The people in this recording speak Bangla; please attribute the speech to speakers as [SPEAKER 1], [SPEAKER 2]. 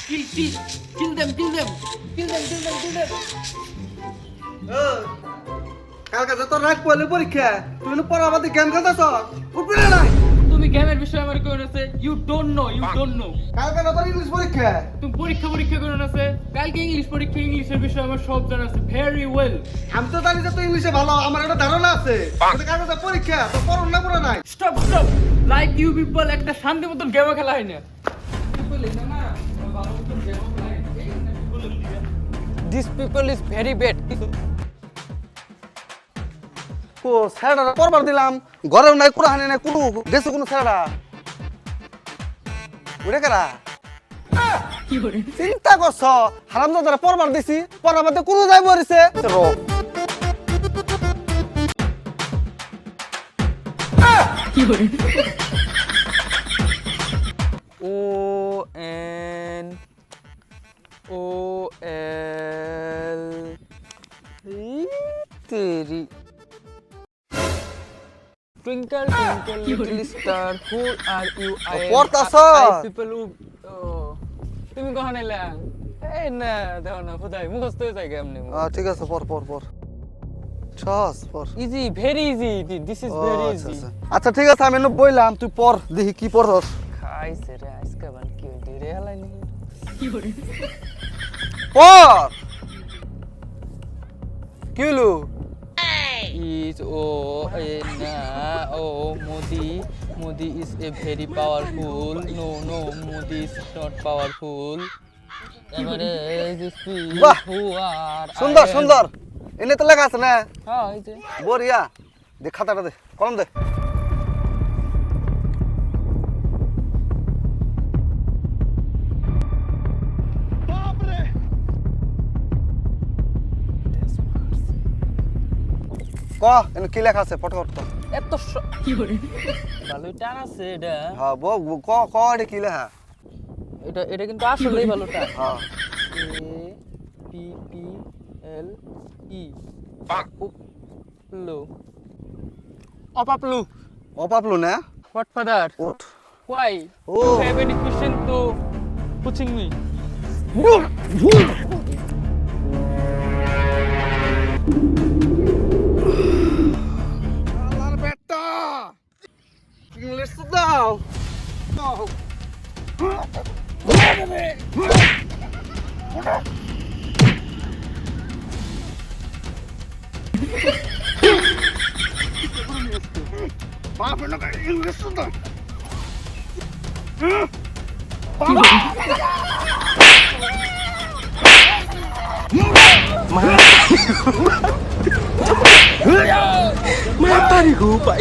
[SPEAKER 1] Kill them.
[SPEAKER 2] কালকে তো রাত পড়লে পরীক্ষা তুমি পড়া আমাদের গেম খেলতেছ উঠবে না নাই
[SPEAKER 1] তুমি গেমের বিষয়ে আমার কেমন আছে? You don't know.
[SPEAKER 2] কালকে না তোর ইংলিশ পরীক্ষা
[SPEAKER 1] তুমি পরীক্ষা কেমন আছে? কালকে ইংলিশের বিষয়ে আমার সব জানা আছে ভেরি ওয়েল।
[SPEAKER 2] আমি তো জানি যে তুই ইংলিশে ভালো আমার একটা ধারণা আছে কিন্তু কালকে পরীক্ষা তো পড়ুন না পড়া নাই
[SPEAKER 1] স্টপ লাইক ইউ পিপল একটা শান্তি মতন গেম খেলা হয় না। These people is very bad.
[SPEAKER 2] ও স্যাররা পড়বার দিলাম ঘরেও নাই কুড়াহানি নাই কোনো দেশে কোনো স্যাররা উড়ে কারা
[SPEAKER 1] কি করে?
[SPEAKER 2] চিন্তা করছ হারামজাদারা পড়বার দিছি পড়ার মধ্যে কোনো যাই মরিছে
[SPEAKER 1] কি করে? O-N-O-L तेरी Twinkle little star who are you?
[SPEAKER 2] পড়তাছো?
[SPEAKER 1] People who তুমি কখন এলা? এই না দেখো না খোদাই মুখস্থ হয়ে যায় কেমনে?
[SPEAKER 2] ঠিক আছে পড় ছস পড়
[SPEAKER 1] easy very easy this is very easy.
[SPEAKER 2] আচ্ছা ঠিক আছে আমি এনে বইলাম তুই পড় দেখি কি পড়ছস
[SPEAKER 1] খাইছে রে আজকে বান কি ধীরে হালাই নি কি করে
[SPEAKER 2] পড় কি হলো
[SPEAKER 1] is Modi is a very powerful. No, Modi is not powerful. এবারে these people
[SPEAKER 2] বাহ!
[SPEAKER 1] who are
[SPEAKER 2] সুন্দর এনে তো লেখা আছে না
[SPEAKER 1] হ্যাঁ এই যে
[SPEAKER 2] বড়িয়া দে খাতাটা দে কলম দে ক এনে কি লেখা আছে ফটো করতে
[SPEAKER 1] এত কি করে ভালোই টান আছে এটা
[SPEAKER 2] হ্যাঁ ক এটা কি লেখা
[SPEAKER 1] এটা কিন্তু আসলেই ভালো টান
[SPEAKER 2] হ্যাঁ
[SPEAKER 1] A-P-P-L-E Uplu
[SPEAKER 2] অপাপলু না
[SPEAKER 1] What father?
[SPEAKER 2] ওঠ
[SPEAKER 1] Why?
[SPEAKER 2] Oh.
[SPEAKER 1] You have any question to pushing me?
[SPEAKER 2] আল্লাহর বেটা ইংলিশ তো দাও বাপ না ইংলিশ তো দাও
[SPEAKER 1] Mata ni ku, Pak.